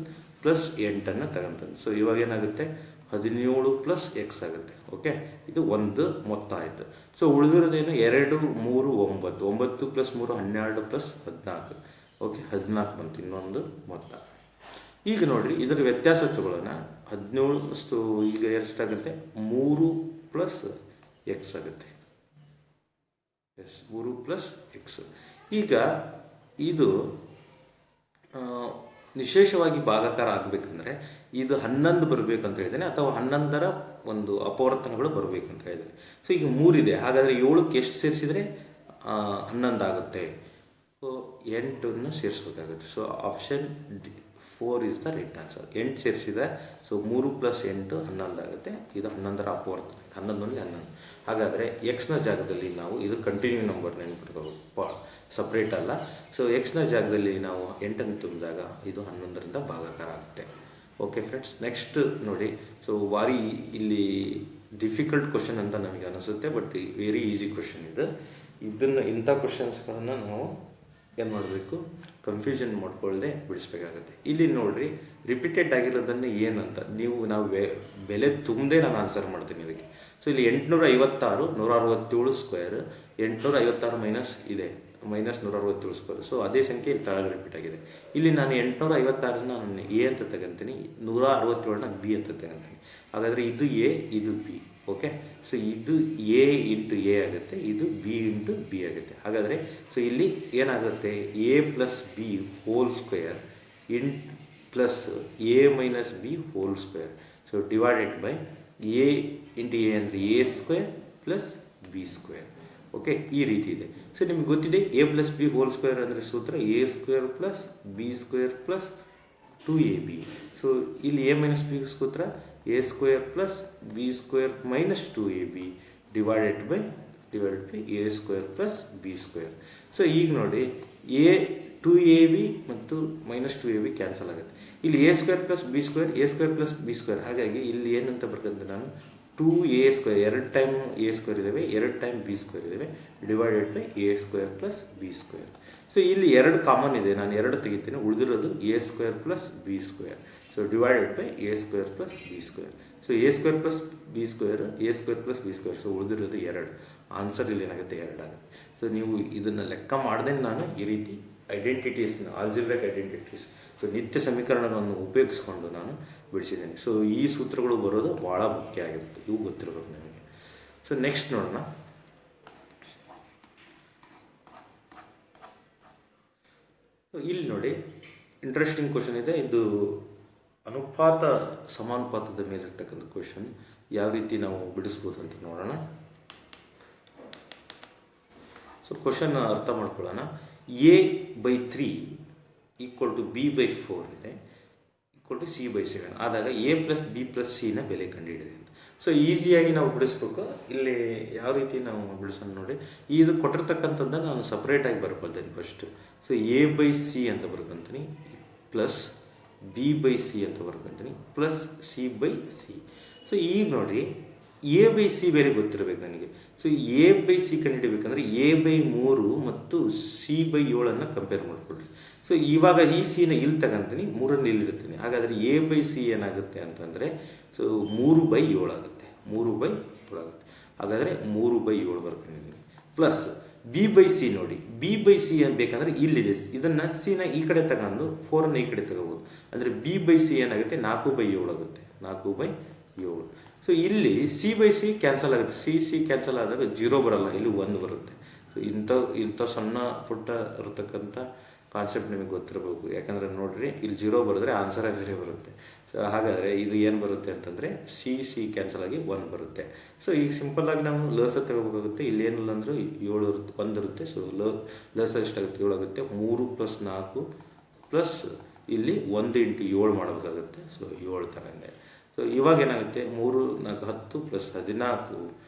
plus 8 ತಗೊಂತಾನೆ. ಸೊ ಇವಾಗ ಏನಾಗುತ್ತೆ 17 ಪ್ಲಸ್ ಎಕ್ಸ್ ಆಗುತ್ತೆ. ಓಕೆ, ಇದು ಒಂದು ಮೊತ್ತ ಆಯಿತು. ಸೊ ಉಳಿದಿರೋದೇನು 2 3 9 9 ಪ್ಲಸ್ 3 12 ಪ್ಲಸ್ 14. ಓಕೆ, 14 ಬಂತು ಇನ್ನೊಂದು ಮೊತ್ತ. ಈಗ ನೋಡಿರಿ ಇದರ ವ್ಯತ್ಯಾಸ ತಗೊಳ್ಳೋಣ. 17 ಈಗ ಎಷ್ಟಾಗುತ್ತೆ 3 ಪ್ಲಸ್ ಎಕ್ಸ್ ಆಗುತ್ತೆ. Yes, 3 plus x. ಈಗ ಇದು ವಿಶೇಷವಾಗಿ ಭಾಗಾಕಾರ ಆಗಬೇಕಂದ್ರೆ ಇದು 11 ಬರಬೇಕು ಅಂತ ಹೇಳಿದ್ದೇನೆ, ಅಥವಾ 11ರ ಒಂದು ಅಪವರ್ತನಗಳು ಬರಬೇಕು ಅಂತ ಹೇಳಿದ್ದೇನೆ. ಸೊ ಈಗ 3 ಇದೆ, ಹಾಗಾದರೆ 7ಕ್ಕೆ ಎಷ್ಟು ಸೇರಿಸಿದರೆ 11 ಆಗುತ್ತೆ? ಸೊ 8 ಸೇರಿಸ್ಬೇಕಾಗುತ್ತೆ. So option 4 is the right answer. 8 ಸೇರಿಸಿದರೆ ಸೊ 3 ಪ್ಲಸ್ 8 11 ಆಗುತ್ತೆ. ಇದು 11ರ ಅಪವರ್ತನ, 11 11. ಹಾಗಾದರೆ ಎಕ್ಸ್ನ ಜಾಗದಲ್ಲಿ ನಾವು ಇದು ಕಂಟಿನ್ಯೂ ನಂಬರ್ ನೆನಪಿಟ್ಕೋಬೇಕು, ಸಪ್ರೇಟ್ ಅಲ್ಲ. ಸೊ ಎಕ್ಸ್ನ ಜಾಗದಲ್ಲಿ ನಾವು 8 ತುಂಬಿದಾಗ ಇದು 11ರಿಂದ ಭಾಗಾಕಾರ ಆಗುತ್ತೆ. ಓಕೆ ಫ್ರೆಂಡ್ಸ್, ನೆಕ್ಸ್ಟ್ ನೋಡಿ. ಸೊ ಭಾರಿ ಇಲ್ಲಿ ಡಿಫಿಕಲ್ಟ್ ಕ್ವಶನ್ ಅಂತ ನಮಗೆ ಅನಿಸುತ್ತೆ, ಬಟ್ ವೆರಿ ಈಸಿ ಕ್ವಶನ್ ಇದು. ಇಂಥ ಕ್ವಶನ್ಸ್ಗಳನ್ನು ನಾವು ಏನು ಮಾಡಬೇಕು, ಕನ್ಫ್ಯೂಷನ್ ಮಾಡ್ಕೊಳ್ಳದೆ ಬಿಡಿಸ್ಬೇಕಾಗತ್ತೆ. ಇಲ್ಲಿ ನೋಡಿರಿ, ರಿಪೀಟೆಡ್ ಆಗಿರೋದನ್ನು ಏನಂತ ನಾವು ಬೆಲೆ ತುಂಬದೆ ನಾನು ಆನ್ಸರ್ ಮಾಡ್ತೀನಿ ಇದಕ್ಕೆ. ಸೊ ಇಲ್ಲಿ 856 167 ಸ್ಕ್ವೇರ್, 856 ಮೈನಸ್ ಇದೆ, ಮೈನಸ್ 167 ಸ್ಕ್ವೇರ್. ಸೊ ಅದೇ ಸಂಖ್ಯೆ ಇಲ್ಲಿ ತಳಗೆ ರಿಪೀಟ್ ಆಗಿದೆ. ಇಲ್ಲಿ ನಾನು 856ನ ನಾನು ಎ ಅಂತ ತಗೊಂತೀನಿ, 167ನ ಬಿ ಅಂತ ತಗೊಂತೀನಿ. ಹಾಗಾದರೆ ಇದು ಎ, ಇದು ಬಿ. ಓಕೆ, ಸೊ ಇದು ಎ ಇಂಟು ಎ ಆಗುತ್ತೆ, ಇದು ಬಿ ಇಂಟು ಬಿ ಆಗುತ್ತೆ. ಹಾಗಾದರೆ ಸೊ ಇಲ್ಲಿ ಏನಾಗುತ್ತೆ, A plus B whole square plus A minus B whole square. So divided by A into A ಅಂದರೆ A square plus B square. Okay, ಈ ರೀತಿ ಇದೆ. ಸೊ ನಿಮ್ಗೆ ಗೊತ್ತಿದೆ A plus B whole square ಅಂದರೆ ಸೂತ್ರ A square plus B square plus 2ab. So ಇಲ್ಲಿ A minus B ಸೂತ್ರ A square plus B square minus 2ab divided by A square plus B square. So ಈಗ ನೋಡಿ, A 2ab ಮತ್ತು minus 2ab cancel ಆಗುತ್ತೆ. ಇಲ್ಲಿ A square plus B square, A square plus B square. ಹಾಗಾಗಿ ಇಲ್ಲಿ ಏನಂತ ಬರ್ಕಂತ ನಾನು 2a square, 2 time A square ಇದ್ದಾವೆ, 2 ಟೈಮ್ ಬಿ ಸ್ಕ್ವೇರ್ ಇದ್ದಾವೆ, divided by A square plus B square. So ಇಲ್ಲಿ 2 ಕಾಮನ್ ಇದೆ, ನಾನು 2 ತೆಗಿತೀನಿ, ಉಳಿದಿರೋದು A square plus B square. So divided by A square plus B square. So A square plus B square, A square plus B square. So ಉಳಿದಿರೋದು 2. Answer ಇಲ್ಲಿ ಏನಾಗುತ್ತೆ 2 ಆಗುತ್ತೆ. So ನೀವು ಇದನ್ನು ಲೆಕ್ಕ ಮಾಡ್ದೆ ನಾನು ಈ ರೀತಿ ಐಡೆಂಟಿಟೀಸ್ನ, ಆಲ್ಜಿಬ್ರಿಕ್ ಐಡೆಂಟಿಟೀಸ್, ಸೊ ನಿತ್ಯ ಸಮೀಕರಣಗಳನ್ನು ಉಪಯೋಗಿಸ್ಕೊಂಡು ನಾನು ಬಿಡಿಸಿದ್ದೇನೆ. ಸೊ ಈ ಸೂತ್ರಗಳು ಬರೋದು ಭಾಳ ಮುಖ್ಯ ಆಗಿರುತ್ತೆ, ಇವು ಗೊತ್ತಿರಬೇಕು ನನಗೆ. ಸೊ ನೆಕ್ಸ್ಟ್ ನೋಡೋಣ. ಇಲ್ಲಿ ನೋಡಿ, ಇಂಟ್ರೆಸ್ಟಿಂಗ್ ಕ್ವಶನ್ ಇದೆ. ಇದು ಅನುಪಾತ ಸಮಾನುಪಾತದ ಮೇಲಿರ್ತಕ್ಕಂಥ ಕ್ವಶನ್. ಯಾವ ರೀತಿ ನಾವು ಬಿಡಿಸ್ಬೋದು ಅಂತ ನೋಡೋಣ. ಸೊ ಕ್ವಶನ್ ಅರ್ಥ ಮಾಡ್ಕೊಳ್ಳೋಣ. a/3 ಈಕ್ವಲ್ ಟು b/4 ಇದೆ, ಈಕ್ವಲ್ ಟು c/7 ಆದಾಗ a ಪ್ಲಸ್ ಬಿ ಪ್ಲಸ್ ಸಿನ ಬೆಲೆ ಕಂಡುಹಿಡಿದೆ ಅಂತ. ಸೊ ಈಸಿಯಾಗಿ ನಾವು ಬಿಡಿಸ್ಬೇಕು. ಇಲ್ಲಿ ಯಾವ ರೀತಿ ನಾವು ಬಿಡಿಸೋಣ ನೋಡಿ. ಇದು ಕೊಟ್ಟಿರ್ತಕ್ಕಂಥದ್ದನ್ನು ನಾನು ಸಪ್ರೇಟಾಗಿ ಬರ್ಕೊಳ್ತೇನೆ ಫಸ್ಟು. ಸೊ a/c ಅಂತ ಬರ್ಕೊತೀನಿ, ಪ್ಲಸ್ b/c ಅಂತ ಬರ್ಕೊತೀನಿ, ಪ್ಲಸ್ c/c. ಸೊ ಈಗ ನೋಡಿರಿ, a/c ಬೇರೆ ಗೊತ್ತಿರಬೇಕು ನನಗೆ. ಸೊ a/c ಕಂಡುಹಿಡಬೇಕಂದ್ರೆ a/3 ಮತ್ತು c/7 ಕಂಪೇರ್ ಮಾಡಿಕೊಡ್ರಿ. ಸೊ ಇವಾಗ ಈ ಸಿನ ಇಲ್ಲಿ ತಗೊಂತೀನಿ, 3 ಇಲ್ಲಿ ಇಡ್ತೀನಿ. ಹಾಗಾದರೆ a/c ಏನಾಗುತ್ತೆ ಅಂತಂದರೆ ಸೊ 3/7 ಆಗುತ್ತೆ, 3/7 ಆಗುತ್ತೆ. ಹಾಗಾದರೆ 3/7 ಬರ್ಕೊಂಡಿದ್ದೀನಿ. ಪ್ಲಸ್ b/c ನೋಡಿ, b/c ಏನು ಬೇಕಂದ್ರೆ ಇಲ್ಲಿದೆ, ಇದನ್ನು ಸಿನ ಈ ಕಡೆ ತಗೊಂಡು 4ನ ಈ ಕಡೆ ತಗೋಬೋದು. ಅಂದರೆ b/c ಏನಾಗುತ್ತೆ 4/7 ಆಗುತ್ತೆ, 4/7. ಸೊ ಇಲ್ಲಿ c/c ಕ್ಯಾನ್ಸಲ್ ಆಗುತ್ತೆ, c ಕ್ಯಾನ್ಸಲ್ ಆದಾಗ 0 ಬರಲ್ಲ, ಇಲ್ಲಿ 1 ಬರುತ್ತೆ. ಸೊ ಇಂಥ ಸಣ್ಣ ಪುಟ್ಟ ಇರತಕ್ಕಂಥ ಕಾನ್ಸೆಪ್ಟ್ ನಿಮಗೆ ಗೊತ್ತಿರಬೇಕು. ಯಾಕಂದರೆ ನೋಡಿರಿ, ಇಲ್ಲಿ 0 ಬರೆದ್ರೆ ಆನ್ಸರೇ ಬೇರೆ ಬರುತ್ತೆ. ಸೊ ಹಾಗಾದರೆ ಇದು ಏನು ಬರುತ್ತೆ ಅಂತಂದರೆ ಸಿ ಕ್ಯಾನ್ಸಲ್ ಆಗಿ 1 ಬರುತ್ತೆ. ಸೊ ಈಗ ಸಿಂಪಲ್ಲಾಗಿ ನಾವು ಲಸ ತಗೋಬೇಕಾಗುತ್ತೆ. ಇಲ್ಲಿ ಏನಿಲ್ಲ ಅಂದರೂ 7 ಇರುತ್ತೆ, 1 ಇರುತ್ತೆ. ಸೊ ಲಸ ಎಷ್ಟಾಗುತ್ತೆ? 7 ಆಗುತ್ತೆ. 3 + 4 ಪ್ಲಸ್ ಇಲ್ಲಿ 1 × 7 ಮಾಡಬೇಕಾಗುತ್ತೆ. ಸೊ 7 ತಗೊಂಡೆ. ಸೊ ಇವಾಗ ಏನಾಗುತ್ತೆ? 3 4 10 plus 14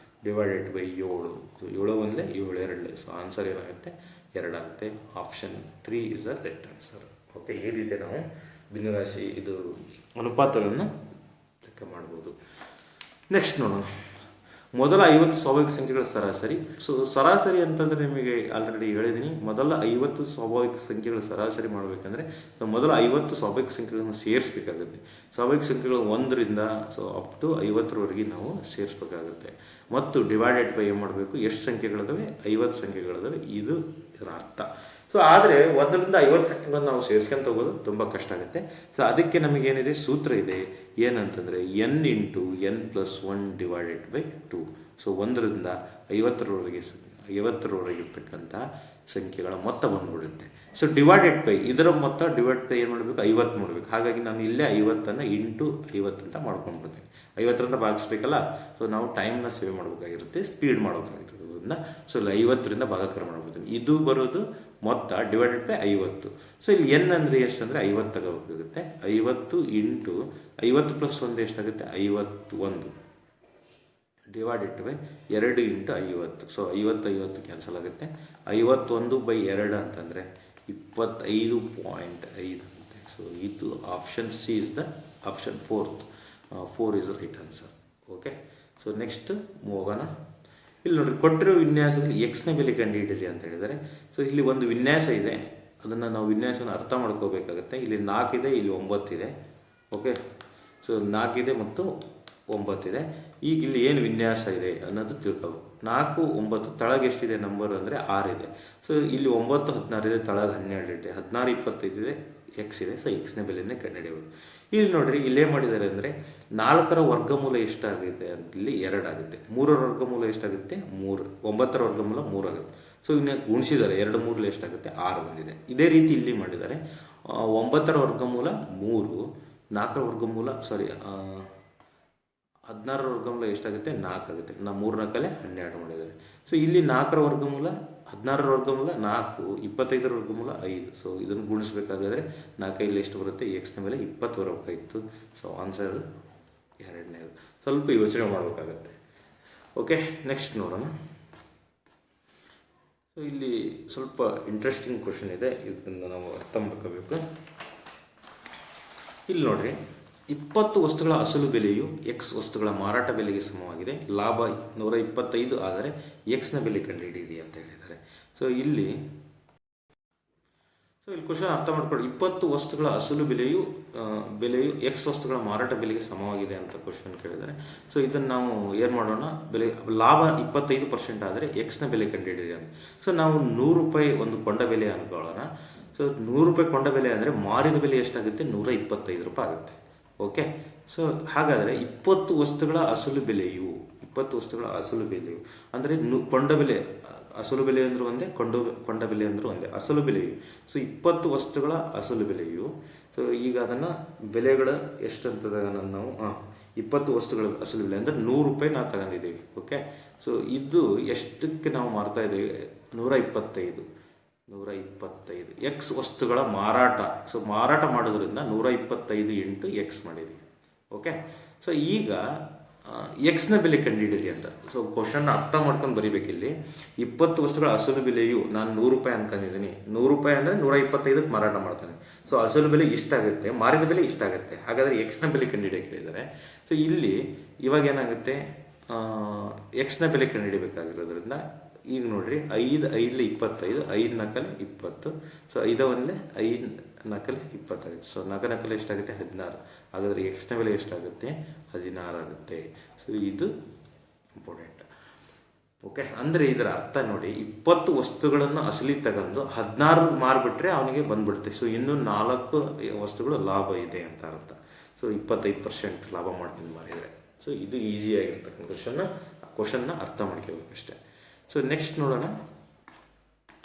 divided by 7. So 7 1 7 2. So answer ಏನಾಗುತ್ತೆ? 2 ಆಗುತ್ತೆ. Option 3 is the right answer. Okay, ಈ ರೀತಿ ನಾವು ಭಿನ್ನರಾಶಿ ಇದು ಅನುಪಾತಗಳನ್ನು ಲೆಕ್ಕ ಮಾಡ್ಬೋದು. ನೆಕ್ಸ್ಟ್ ನೋಡೋಣ, ಮೊದಲ 50 ಸ್ವಾಭಾವಿಕ ಸಂಖ್ಯೆಗಳ ಸರಾಸರಿ. ಸೊ ಸರಾಸರಿ ಅಂತಂದರೆ ನಿಮಗೆ ಆಲ್ರೆಡಿ ಹೇಳಿದ್ದೀನಿ, ಮೊದಲ 50 ಸ್ವಾಭಾವಿಕ ಸಂಖ್ಯೆಗಳ ಸರಾಸರಿ ಮಾಡಬೇಕಂದ್ರೆ ನಾವು ಮೊದಲ 50 ಸ್ವಾಭಾವಿಕ ಸಂಖ್ಯೆಗಳನ್ನು ಸೇರಿಸಬೇಕಾಗುತ್ತೆ. ಸ್ವಾಭಾವಿಕ ಸಂಖ್ಯೆಗಳು 1 ರಿಂದ ಸೊ ಅಪ್ ಟು 50ರವರೆಗೆ ನಾವು ಸೇರಿಸಬೇಕಾಗುತ್ತೆ. ಮತ್ತು ಡಿವೈಡೆಡ್ ಬೈ ಏನು ಮಾಡಬೇಕು? ಎಷ್ಟು ಸಂಖ್ಯೆಗಳಿದಾವೆ? 50 ಸಂಖ್ಯೆಗಳಿದಾವೆ. ಇದು ಇದರ ಅರ್ಥ. ಸೊ ಆದರೆ 1 ರಿಂದ 50 ಸಂಖ್ಯೆಗಳನ್ನು ನಾವು ಸೇರಿಸ್ಕೊಂತ ಹೋಗೋದು ತುಂಬ ಕಷ್ಟ ಆಗುತ್ತೆ. ಸೊ ಅದಕ್ಕೆ ನಮಗೇನಿದೆ? ಸೂತ್ರ ಇದೆ. ಏನಂತಂದರೆ n × n + 1 divided by 2. So 1 ರಿಂದ 50ರವರೆಗೆ ಇರ್ತಕ್ಕಂಥ ಸಂಖ್ಯೆಗಳ ಮೊತ್ತ ಬಂದ್ಬಿಡುತ್ತೆ. ಸೊ ಡಿವೈಡೆಡ್ ಬೈ ಇದರ ಮೊತ್ತ ಡಿವೈಡ್ ಬೈ ಏನು ಮಾಡಬೇಕು? 50 ಮಾಡಬೇಕು. ಹಾಗಾಗಿ ನಾನು ಇಲ್ಲೇ 50ಅನ್ನು × 50 ಅಂತ ಮಾಡ್ಕೊಂಡ್ಬಿಡ್ತೀನಿ. 50ರಿಂದ ಭಾಗಿಸ್ಬೇಕಲ್ಲ. ಸೊ ನಾವು ಟೈಮ್ನ ಸೇವ್ ಮಾಡಬೇಕಾಗಿರುತ್ತೆ, ಸ್ಪೀಡ್ ಮಾಡಬೇಕಾಗಿರೋದ್ರಿಂದ ಸೊ ಇಲ್ಲಿ 50ರಿಂದ ಭಾಗಾಕಾರ ಮಾಡ್ಬಿಡ್ತೀನಿ. ಇದು ಬರೋದು ಮೊತ್ತ ಡಿವೈಡೆಡ್ ಬೈ 50. ಸೊ ಇಲ್ಲಿ n ಅಂದರೆ ಎಷ್ಟು ಅಂದರೆ 50 ತಗೋಬೇಕಾಗುತ್ತೆ. 50 × 50 + 1 ಎಷ್ಟಾಗುತ್ತೆ? 51 ಡಿವೈಡೆಡ್ ಬೈ 2 × 50. ಸೊ 50 ಕ್ಯಾನ್ಸಲ್ ಆಗುತ್ತೆ. 51/2 ಅಂತಂದರೆ 25.5 ಅಂತೆ. ಸೊ ಇದು option C is the option 4 is the right answer. Okay, so next ಹೋಗೋಣ. ಇಲ್ಲಿ ನೋಡಿರಿ, ಕೊಟ್ಟಿರೋ ವಿನ್ಯಾಸದಲ್ಲಿ ಎಕ್ಸ್ನ ಬೆಲೆ ಕಂಡುಹಿಡಿಯಿರಿ ಅಂತ ಹೇಳಿದರೆ. ಸೊ ಇಲ್ಲಿ ಒಂದು ವಿನ್ಯಾಸ ಇದೆ, ಅದನ್ನು ನಾವು ವಿನ್ಯಾಸವನ್ನು ಅರ್ಥ ಮಾಡ್ಕೋಬೇಕಾಗುತ್ತೆ. ಇಲ್ಲಿ 4 ಇದೆ, ಇಲ್ಲಿ 9 ಇದೆ. ಓಕೆ, ಸೊ 4 ಇದೆ ಮತ್ತು 9 ಇದೆ. ಈಗ ಇಲ್ಲಿ ಏನು ವಿನ್ಯಾಸ ಇದೆ ಅನ್ನೋದು ತಿಳ್ಕೋಬೇಕು. 4 9 ತಳಗೆ ಎಷ್ಟಿದೆ ನಂಬರ್ ಅಂದರೆ 6 ಇದೆ. ಸೊ ಇಲ್ಲಿ 9 16 ಇದೆ, ತಳಗೆ 12 ಇದೆ. 16 25 ಇದೆ, ಎಕ್ಸ್ ಇದೆ. ಸೊ ಎಕ್ಸ್ನ ಬೆಲೆನೇ ಕಂಡುಹಿಡಿಯಬೇಕು. ಇಲ್ಲಿ ನೋಡಿರಿ, ಇಲ್ಲೇ ಮಾಡಿದ್ದಾರೆ ಅಂದರೆ 4ರ ವರ್ಗಮೂಲ ಎಷ್ಟಾಗುತ್ತೆ ಅಂತ ಇಲ್ಲಿ 2 ಆಗುತ್ತೆ. 3ರ ವರ್ಗಮೂಲ ಎಷ್ಟಾಗುತ್ತೆ? 3. 9ರ ವರ್ಗಮೂಲ 3 ಆಗುತ್ತೆ. ಸೊ ಇನ್ನು ಗುಣಿಸಿದ್ದಾರೆ, 2 3 ಎಷ್ಟಾಗುತ್ತೆ? 6 ಬಂದಿದೆ. ಇದೇ ರೀತಿ ಇಲ್ಲಿ ಮಾಡಿದ್ದಾರೆ. 9ರ ವರ್ಗಮೂಲ 3, 4ರ ವರ್ಗಮೂಲ 16ರ ವರ್ಗಮೂಲ ಎಷ್ಟಾಗುತ್ತೆ? 4 ಆಗುತ್ತೆ. 3 4 12 ಮಾಡಿದ್ದಾರೆ. ಸೊ ಇಲ್ಲಿ 4ರ ವರ್ಗಮೂಲ 16ರ ವರ್ಗಮೂಲ 4, 25ರ ವರ್ಗಮೂಲ 5. ಸೊ ಇದನ್ನು ಗುಣಿಸ್ಬೇಕಾದ್ರೆ 4 ಇಲ್ಲಿ ಎಷ್ಟು ಬರುತ್ತೆ? ಎಕ್ಸ್ನ ಮೇಲೆ 20 ಬರಬೇಕಾಗಿತ್ತು. ಸೊ ಆನ್ಸರ್ 2ನೇದು. ಸ್ವಲ್ಪ ಯೋಚನೆ ಮಾಡಬೇಕಾಗತ್ತೆ. ಓಕೆ, ನೆಕ್ಸ್ಟ್ ನೋಡೋಣ. ಸೊ ಇಲ್ಲಿ ಸ್ವಲ್ಪ ಇಂಟ್ರೆಸ್ಟಿಂಗ್ ಕ್ವಶನ್ ಇದೆ, ಇದನ್ನು ನಾವು ಅರ್ಥ ಮಾಡ್ಕೋಬೇಕು. ಇಲ್ಲಿ ನೋಡ್ರಿ, 20 ವಸ್ತುಗಳ ಅಸಲು ಬೆಲೆಯು ಎಕ್ಸ್ ವಸ್ತುಗಳ ಮಾರಾಟ ಬೆಲೆಗೆ ಸಮವಾಗಿದೆ. ಲಾಭ 125 ಆದರೆ ಎಕ್ಸ್ನ ಬೆಲೆ ಕಂಡುಹಿಡಿಯಿರಿ ಅಂತ ಹೇಳಿದ್ದಾರೆ. ಸೊ ಇಲ್ಲಿ ಕ್ವಶನ್ ಅರ್ಥ ಮಾಡ್ಕೊಳ್ಳಿ. 20 ವಸ್ತುಗಳ ಅಸಲು ಬೆಲೆಯು ಎಕ್ಸ್ ವಸ್ತುಗಳ ಮಾರಾಟ ಬೆಲೆಗೆ ಸಮವಾಗಿದೆ ಅಂತ ಕ್ವಶನ್ ಕೇಳಿದ್ದಾರೆ. ಸೊ ಇದನ್ನು ನಾವು ಏನು ಮಾಡೋಣ? ಲಾಭ 25% ಆದರೆ ಎಕ್ಸ್ನ ಬೆಲೆ ಕಂಡುಹಿಡಿಯಿರಿ ಅಂತ. ಸೊ ನಾವು 100 ರೂಪಾಯಿ ಒಂದು ಕೊಂಡ ಬೆಲೆ ಅನ್ಕೊಳ್ಳೋಣ. ಸೊ 100 ರೂಪಾಯಿ ಕೊಂಡ ಬೆಲೆ ಅಂದರೆ ಮಾರಿದ ಬೆಲೆ ಎಷ್ಟಾಗುತ್ತೆ? 125 ರೂಪಾಯಿ ಆಗುತ್ತೆ. ಓಕೆ, ಸೊ ಹಾಗಾದರೆ 20 ವಸ್ತುಗಳ ಅಸಲು ಬೆಲೆಯು ಅಂದರೆ ಕೊಂಡ ಬೆಲೆ, ಅಸಲು ಬೆಲೆ ಅಂದರೂ ಒಂದೇ, ಕೊಂಡ ಬೆಲೆ ಅಂದರೂ ಒಂದೇ, ಅಸಲು ಬೆಲೆಯು. ಸೊ 20 ವಸ್ತುಗಳ ಅಸಲು ಬೆಲೆಯು. ಸೊ ಈಗ ಅದನ್ನು ಬೆಲೆಗಳ ಎಷ್ಟು ಅಂತದಾಗ ನಾವು 20 ವಸ್ತುಗಳ ಅಸಲು ಬೆಲೆ ಅಂದರೆ 100 ರೂಪಾಯಿ ನಾವು ತಗೊಂಡಿದ್ದೀವಿ. ಓಕೆ, ಸೊ ಇದು ಎಷ್ಟಕ್ಕೆ ನಾವು ಮಾರ್ತಾ ಇದ್ದೀವಿ? 125 ಎಕ್ಸ್ ವಸ್ತುಗಳ ಮಾರಾಟ. ಸೊ ಮಾರಾಟ ಮಾಡೋದ್ರಿಂದ 125 × ಎಕ್ಸ್ ಮಾಡಿದ್ದೀವಿ. ಓಕೆ, ಸೊ ಈಗ ಎಕ್ಸ್ನ ಬೆಲೆ ಕಂಡುಹಿಡಿಯಿರಿ ಅಂತ. ಸೊ ಕ್ವಶನ್ ಅರ್ಥ ಮಾಡ್ಕೊಂಡು ಬರೀಬೇಕಿಲ್ಲಿ. 20 ವಸ್ತುಗಳ ಅಸಲು ಬೆಲೆಯು ನಾನು 100 ರೂಪಾಯಿ ಅನ್ಕೊಂಡಿದ್ದೀನಿ. 100 ರೂಪಾಯಿ ಅಂದರೆ 125ಕ್ಕೆ ಮಾರಾಟ ಮಾಡ್ತಾನೆ. ಸೊ ಅಸಲು ಬೆಲೆ ಇಷ್ಟಾಗುತ್ತೆ, ಮಾರಿದ ಬೆಲೆ ಇಷ್ಟಾಗುತ್ತೆ. ಹಾಗಾದರೆ ಎಕ್ಸ್ನ ಬೆಲೆ ಕಂಡುಹಿಡಿಯಕ್ಕೆ ಹೇಳಿದ್ದಾರೆ. ಸೊ ಇಲ್ಲಿ ಇವಾಗ ಏನಾಗುತ್ತೆ? ಎಕ್ಸ್ನ ಬೆಲೆ ಕಂಡುಹಿಡಿಯಬೇಕಾಗಿರೋದ್ರಿಂದ ಈಗ ನೋಡ್ರಿ, 5 5 25, 5 4 20. ಸೊ 5 1 5 4 20 ಆಗುತ್ತೆ. ಸೊ 4 4 ಎಷ್ಟಾಗುತ್ತೆ? 16. ಹಾಗಾದರೆ ಎಕ್ಸ್ನ ಬೆಲೆ ಎಷ್ಟಾಗುತ್ತೆ? 16 ಆಗುತ್ತೆ. ಸೊ ಇದು ಇಂಪಾರ್ಟೆಂಟ್. ಓಕೆ, ಅಂದರೆ ಇದರ ಅರ್ಥ ನೋಡಿ, 20 ವಸ್ತುಗಳನ್ನು ಅಸಲಿ ತಗೊಂಡು 16 ಮಾರ್ಬಿಟ್ರೆ ಅವನಿಗೆ ಬಂದ್ಬಿಡುತ್ತೆ. ಸೊ ಇನ್ನೂ 4 ವಸ್ತುಗಳು ಲಾಭ ಇದೆ ಅಂತ ಅರ್ಥ. ಸೊ 25% ಲಾಭ ಮಾಡ್ಕೊಂಡು ಮಾರಿದರೆ. ಸೊ ಇದು ಈಸಿಯಾಗಿರ್ತಕ್ಕಂಥ ಕ್ವಶನ್ನ ಅರ್ಥ ಮಾಡ್ಕೋಬೇಕಷ್ಟೆ. ಸೊ ನೆಕ್ಸ್ಟ್ ನೋಡೋಣ.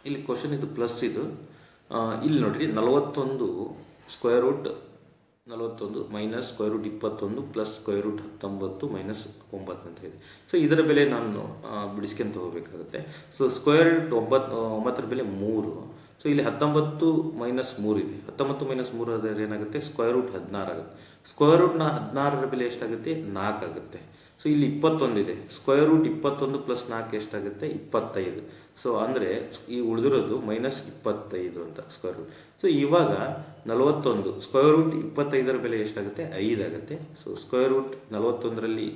ಇಲ್ಲಿ ಕ್ವಶನ್ ಇದು ಪ್ಲಸ್ ಇದು. ಇಲ್ಲಿ ನೋಡಿರಿ 41 square root 41 minus square root 21 plus square root 19 minus 9 ಅಂತ ಇದೆ. ಸೊ ಇದರ ಬೆಲೆ ನಾನು ಬಿಡಿಸ್ಕೊಂತ ಹೋಗಬೇಕಾಗುತ್ತೆ. ಸೊ ಸ್ಕ್ವೇರ್ ರೂಟ್ 9ರ ಬೆಲೆ 3. ಸೊ ಇಲ್ಲಿ 19 ಮೈನಸ್ 3 ಇದೆ. 19 ಮೈನಸ್ 3 ಆದರೆ ಏನಾಗುತ್ತೆ, ಸ್ಕ್ವೇರ್ ರೂಟ್ 16 ಆಗುತ್ತೆ. ಸ್ಕ್ವೇರ್ ರೂಟ್ನ 16ರ ಬೆಲೆ ಎಷ್ಟಾಗುತ್ತೆ, 4 ಆಗುತ್ತೆ. ಸೊ ಇಲ್ಲಿ 21 ಇದೆ. ಸ್ಕ್ವೇರ್ ರೂಟ್ 21 ಪ್ಲಸ್ 4 ಎಷ್ಟಾಗುತ್ತೆ, 25. ಸೊ ಅಂದರೆ ಈ ಉಳಿದಿರೋದು ಮೈನಸ್ 25 ಅಂತ ಸ್ಕ್ವೇರ್ ರೂಟ್. ಸೊ ಇವಾಗ 41 ಸ್ಕ್ವೇರ್ ರೂಟ್ 25ರ ಬೆಲೆ ಎಷ್ಟಾಗುತ್ತೆ, 5 ಆಗುತ್ತೆ. ಸೊ ಸ್ಕ್ವೇರ್ ರೂಟ್ 41ರಲ್ಲಿ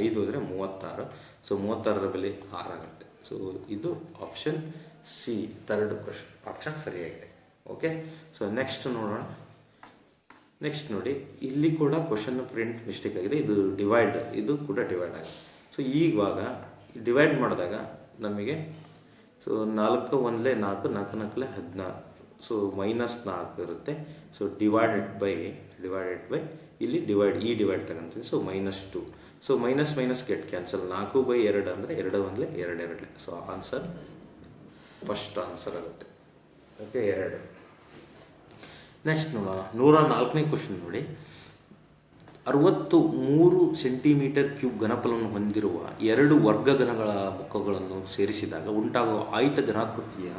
5 ಹೋದರೆ 36. ಸೊ 36ರ ಬೆಲೆ 6 ಆಗುತ್ತೆ. ಸೊ ಇದು option C, third question option ಸರಿಯಾಗಿದೆ. ಓಕೆ, ಸೊ ನೆಕ್ಸ್ಟ್ ನೋಡೋಣ. ನೆಕ್ಸ್ಟ್ ನೋಡಿ, ಇಲ್ಲಿ ಕೂಡ ಕ್ವಶನ್ ಪ್ರಿಂಟ್ ಮಿಸ್ಟೇಕ್ ಆಗಿದೆ. ಇದು ಡಿವೈಡ್, ಇದು ಕೂಡ ಡಿವೈಡ್ ಆಗಿದೆ. ಸೊ ಇವಾಗ ಡಿವೈಡ್ ಮಾಡಿದಾಗ ನಮಗೆ ಸೊ 4 1 4 4 4 16. ಸೊ ಮೈನಸ್ 4 ಇರುತ್ತೆ. ಸೊ ಡಿವೈಡೆಡ್ ಬೈ ಇಲ್ಲಿ ಡಿವೈಡ್ ತಗೊಂತೀವಿ. So -2. So minus get cancel. 4/2 ಅಂದರೆ 2 1 2 2. ಸೊ ಆನ್ಸರ್ ಫಸ್ಟ್ ಆನ್ಸರ್ ಆಗುತ್ತೆ. ಓಕೆ, 2. ನೆಕ್ಸ್ಟ್ ನೋಡೋಣ. 104ನೇ ಕ್ವಶನ್ ನೋಡಿ. 63 ಸೆಂಟಿಮೀಟರ್ ಕ್ಯೂಬ್ ಘನಫಲವನ್ನು ಹೊಂದಿರುವ 2 ವರ್ಗಘನಗಳ ಮುಖಗಳನ್ನು ಸೇರಿಸಿದಾಗ ಉಂಟಾಗುವ ಆಯತ ಘನಾಕೃತಿಯ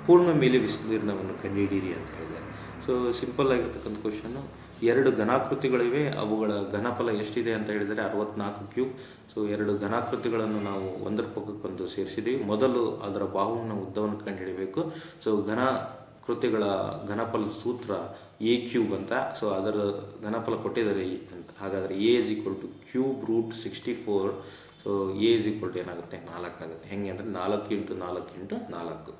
ಪೂರ್ಣ ಮೇಲೆ ವಿಸ್ತೀರ್ಣವನ್ನು ಕಂಡುಹಿಡಿಯಿರಿ ಅಂತ ಹೇಳಿದ್ದಾರೆ. ಸೊ ಸಿಂಪಲ್ ಆಗಿರ್ತಕ್ಕಂಥ ಕ್ವಶನ್ನು. 2 ಘನಾಕೃತಿಗಳಿವೆ, ಅವುಗಳ ಘನಫಲ ಎಷ್ಟಿದೆ ಅಂತ ಹೇಳಿದರೆ 64 ಕ್ಯೂಬ್. ಸೊ 2 ಘನಾಕೃತಿಗಳನ್ನು ನಾವು ಒಂದರ ಪಕ್ಕಕ್ಕೊಂದು ಸೇರಿಸಿದ್ದೀವಿ. ಮೊದಲು ಅದರ ಬಾಹುವಿನ ಉದ್ದವನ್ನು ಕಂಡುಹಿಡಿಯಬೇಕು. ಸೊ ಘನಾಕೃತಿಗಳ ಘನಫಲದ ಸೂತ್ರ ಎ ಕ್ಯೂಬ್ ಅಂತ. ಸೊ ಅದರ ಘನಫಲ ಕೊಟ್ಟಿದ್ದಾರೆ ಅಂತ. ಹಾಗಾದರೆ a is equal to cube root 64. So a is equal to ಏನಾಗುತ್ತೆ, 4 ಆಗುತ್ತೆ. ಹೆಂಗೆ ಅಂದರೆ 4 × 4 × 4.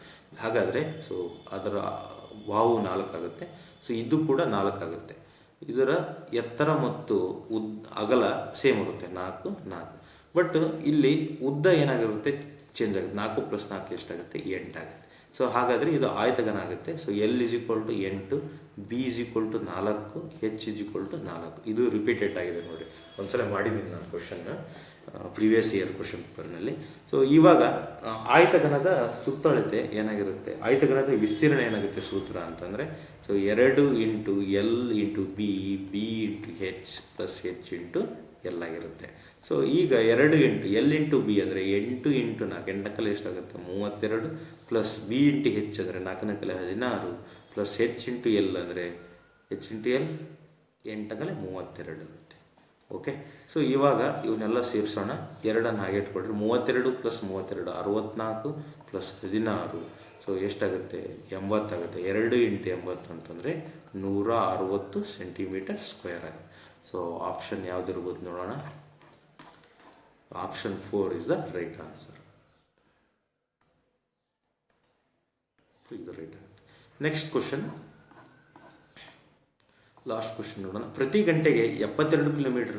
ಹಾಗಾದರೆ ಸೊ ಅದರ ಬಾಹು 4 ಆಗುತ್ತೆ. ಸೊ ಇದು ಕೂಡ 4 ಆಗುತ್ತೆ. ಇದರ ಎತ್ತರ ಮತ್ತು ಅಗಲ ಸೇಮ್ ಇರುತ್ತೆ, 4 4. ಬಟ್ ಇಲ್ಲಿ ಉದ್ದ ಏನಾಗಿರುತ್ತೆ, ಚೇಂಜ್ ಆಗುತ್ತೆ. 4 + 4 ಎಷ್ಟಾಗುತ್ತೆ, 8 ಆಗುತ್ತೆ. ಸೊ ಹಾಗಾದರೆ ಇದು ಆಯತಘನ ಆಗುತ್ತೆ. So L = 8, B = 4, H = 4. ಇದು ರಿಪೀಟೆಡ್ ಆಗಿದೆ ನೋಡಿ. ಒಂದ್ಸಲ ಮಾಡಿದ್ದೀನಿ ನಾನು ಕ್ವಶನ್ ಪ್ರೀವಿಯಸ್ ಇಯರ್ ಕ್ವಶನ್ ಪೇಪರ್ನಲ್ಲಿ. ಸೊ ಇವಾಗ ಆಯತಘನದ ಸುತ್ತಳತೆ ಏನಾಗಿರುತ್ತೆ, ಆಯತಘನದ ವಿಸ್ತೀರ್ಣ ಏನಾಗುತ್ತೆ ಸೂತ್ರ ಅಂತಂದರೆ, so 2 × L × B, B × H + H × L ಆಗಿರುತ್ತೆ. ಸೊ ಈಗ 2 L × B ಅಂದರೆ 8 × 4, 8 ಎಷ್ಟಾಗುತ್ತೆ, 32, ಪ್ಲಸ್ B × H ಅಂದರೆ 4 16, ಪ್ಲಸ್ H × L ಅಂದರೆ H × L 8 32 ಆಗುತ್ತೆ. ಓಕೆ, ಸೊ ಇವಾಗ ಇವನ್ನೆಲ್ಲ ಸೇರಿಸೋಣ. 2ಅನ್ನು ಹಾಗೆ ಇಟ್ಕೊಳ್ರಿ. 32 + 32 64 ಪ್ಲಸ್ 16. ಸೊ ಎಷ್ಟಾಗುತ್ತೆ, 80 ಆಗುತ್ತೆ. 2 × 80 ಅಂತಂದರೆ 160 ಸೆಂಟಿಮೀಟರ್ ಸ್ಕ್ವೇರ್ ಆಗುತ್ತೆ. ಸೊ ಆಪ್ಷನ್ ಯಾವುದಿರ್ಬೋದು ನೋಡೋಣ. Option 4 is the right answer. ಇದು ರೈಟ್ ಆಗುತ್ತೆ. ನೆಕ್ಸ್ಟ್ ಕ್ವಶನ್, ಲಾಸ್ಟ್ ಕ್ವಶನ್ ನೋಡೋಣ. ಪ್ರತಿ ಗಂಟೆಗೆ 72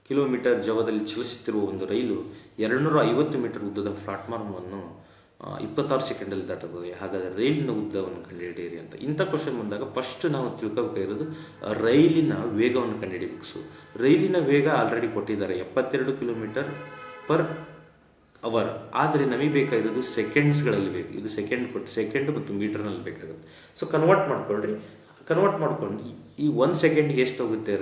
ಕಿಲೋಮೀಟರ್ ಜವದಲ್ಲಿ ಚಲಿಸುತ್ತಿರುವ ಒಂದು ರೈಲು 250 ಮೀಟರ್ ಉದ್ದದ ಪ್ಲಾಟ್ಫಾರ್ಮನ್ನು 26 ಸೆಕೆಂಡಲ್ಲಿ ದಾಟಬಹುದು. ಹಾಗಾದರೆ ರೈಲಿನ ಉದ್ದವನ್ನು ಕಂಡುಹಿಡಿಯಿರಿ ಅಂತ. ಇಂಥ ಕ್ವಶನ್ ಬಂದಾಗ ಫಸ್ಟ್ ನಾವು ತಿಳ್ಕೋಬೇಕಾಗಿರೋದು ರೈಲಿನ ವೇಗವನ್ನು ಕಂಡುಹಿಡಿಯಬೇಕು. ಸೊ ರೈಲಿನ ವೇಗ ಆಲ್ರೆಡಿ ಕೊಟ್ಟಿದ್ದಾರೆ 72 ಕಿಲೋಮೀಟರ್/ಅವರ್. ಆದರೆ ನಮಗೆ ಬೇಕಾಗಿರೋದು ಸೆಕೆಂಡ್ಸ್ಗಳಲ್ಲಿ ಬೇಕು. ಇದು ಸೆಕೆಂಡ್ ಮತ್ತು ಮೀಟರ್ನಲ್ಲಿ ಬೇಕಾಗುತ್ತೆ. ಸೊ ಕನ್ವರ್ಟ್ ಮಾಡ್ಕೊಂಡು ಈ 1 ಸೆಕೆಂಡ್ಗೆ ಎಷ್ಟು ಹೋಗುತ್ತೆ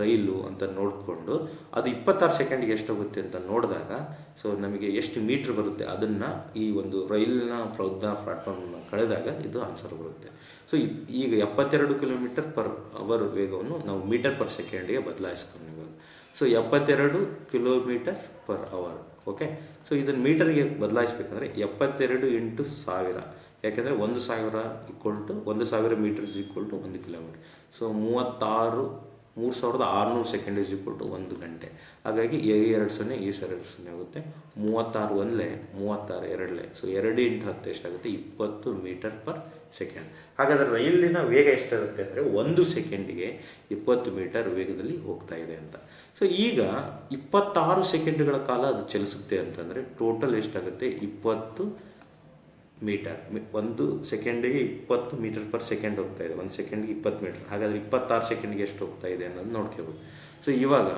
ರೈಲು ಅಂತ ನೋಡಿಕೊಂಡು ಅದು 26 ಸೆಕೆಂಡ್ಗೆ ಎಷ್ಟು ಹೋಗುತ್ತೆ ಅಂತ ನೋಡಿದಾಗ ಸೊ ನಮಗೆ ಎಷ್ಟು ಮೀಟ್ರ್ ಬರುತ್ತೆ ಅದನ್ನು ಈ ಒಂದು ರೈಲಿನ ಪ್ಲಾಟ್ಫಾರ್ಮನ್ನು ಕಳೆದಾಗ ಇದು ಆನ್ಸರ್ ಬರುತ್ತೆ. ಸೊ ಈಗ 72 ಕಿಲೋಮೀಟರ್/ಅವರ್ ವೇಗವನ್ನು ನಾವು ಮೀಟರ್/ಸೆಕೆಂಡ್ಗೆ ಬದಲಾಯಿಸ್ಕೊಂಡಿದ್ದೀವಿ. ಸೊ 72 ಕಿಲೋಮೀಟರ್/ಅವರ್. ಓಕೆ, ಸೊ ಇದನ್ನು ಮೀಟರ್ಗೆ ಬದಲಾಯಿಸಬೇಕಂದ್ರೆ 72 × 1000. ಯಾಕೆಂದರೆ 1,000 ಮೀಟರ್ = 1 ಕಿಲೋಮೀಟರ್. ಸೊ 3600 ಸೆಕೆಂಡ್ = 1 ಗಂಟೆ. ಹಾಗಾಗಿ 2 0 ಈ 2 0 ಆಗುತ್ತೆ. 36 1 36 2. ಸೊ 2 × 10 ಎಷ್ಟಾಗುತ್ತೆ, 20 ಮೀಟರ್/ಸೆಕೆಂಡ್. ಹಾಗಾದರೆ ರೈಲಿನ ವೇಗ ಎಷ್ಟಿರುತ್ತೆ ಅಂದರೆ 1 ಸೆಕೆಂಡಿಗೆ 20 ಮೀಟರ್ ವೇಗದಲ್ಲಿ ಹೋಗ್ತಾ ಇದೆ ಅಂತ. ಸೊ ಈಗ 26 ಸೆಕೆಂಡ್ಗಳ ಕಾಲ ಅದು ಚಲಿಸುತ್ತೆ ಅಂತಂದರೆ ಟೋಟಲ್ ಎಷ್ಟಾಗುತ್ತೆ, 20 ಮೀಟರ್. 1 ಸೆಕೆಂಡಿಗೆ 20 ಮೀಟರ್/ಸೆಕೆಂಡ್ ಹೋಗ್ತಾ ಇದೆ. 1 ಸೆಕೆಂಡ್ಗೆ 20 ಮೀಟರ್. ಹಾಗಾದರೆ 26 ಸೆಕೆಂಡ್ಗೆ ಎಷ್ಟು ಹೋಗ್ತಾ ಇದೆ ಅನ್ನೋದು ನೋಡ್ಕೋಬೋದು. ಸೊ ಇವಾಗ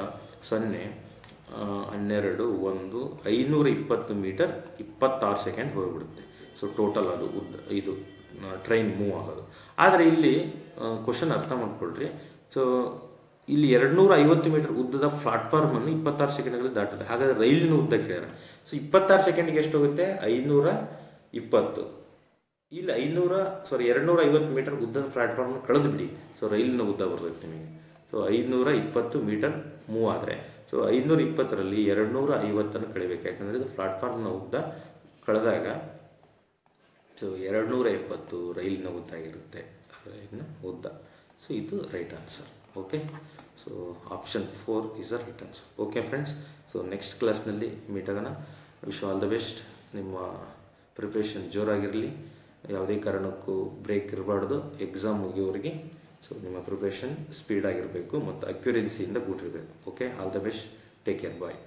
0 12 1 520 ಮೀಟರ್ 26 ಸೆಕೆಂಡ್ ಹೋಗಿಬಿಡುತ್ತೆ. ಸೊ ಟೋಟಲ್ ಅದು ಇದು ಟ್ರೈನ್ ಮೂವ್ ಆಗೋದು. ಆದರೆ ಇಲ್ಲಿ ಕ್ವಶನ್ ಅರ್ಥ ಮಾಡ್ಕೊಳ್ರಿ. ಸೊ ಇಲ್ಲಿ 250 ಮೀಟರ್ ಉದ್ದದ ಪ್ಲಾಟ್ಫಾರ್ಮನ್ನು 26 ಸೆಕೆಂಡ್ಗಳಲ್ಲಿ ದಾಟುತ್ತೆ. ಹಾಗಾದರೆ ರೈಲಿನ ಉದ್ದ ಕೇಳ್ಯಾರ. ಸೊ 26 ಸೆಕೆಂಡ್ಗೆ ಎಷ್ಟು ಹೋಗುತ್ತೆ? 520. ಇಲ್ಲಿ 250 ಮೀಟರ್ ಉದ್ದದ ಪ್ಲಾಟ್ಫಾರ್ಮ್ನ ಕಳೆದು ಬಿಡಿ. ಸೊ ರೈಲಿನ ಉದ್ದ ಬರ್ತೈತೆ ನಿಮಗೆ. ಸೊ 520 ಮೀಟರ್ ಮೂವ್ ಆದರೆ, ಸೊ 520ರಲ್ಲಿ 250 ಕಳಿಬೇಕು. ಯಾಕಂದರೆ ಇದು ಪ್ಲಾಟ್ಫಾರ್ಮ್ನ ಉದ್ದ ಕಳೆದಾಗ ಸೊ 270 ರೈಲಿನ ಉದ್ದ ಆಗಿರುತ್ತೆ, ರೈಲಿನ ಉದ್ದ. ಸೊ ಇದು right answer. Okay, so option 4 is the right answer. Okay friends, so next ಕ್ಲಾಸ್ನಲ್ಲಿ ಮೀಟ್ ಆಗೋಣ. Wish all the best. ನಿಮ್ಮ ಪ್ರಿಪ್ರೇಷನ್ ಜೋರಾಗಿರಲಿ, ಯಾವುದೇ ಕಾರಣಕ್ಕೂ ಬ್ರೇಕ್ ಇರಬಾರ್ದು ಎಕ್ಸಾಮ್ ಮುಗಿಯೋರಿಗೆ. ಸೊ ನಿಮ್ಮ ಪ್ರಿಪ್ರೇಷನ್ ಸ್ಪೀಡಾಗಿರಬೇಕು ಮತ್ತು ಅಕ್ಯುರೆನ್ಸಿಯಿಂದ ಕೂಡಿರಬೇಕು. Okay, all the best. Take care, bye.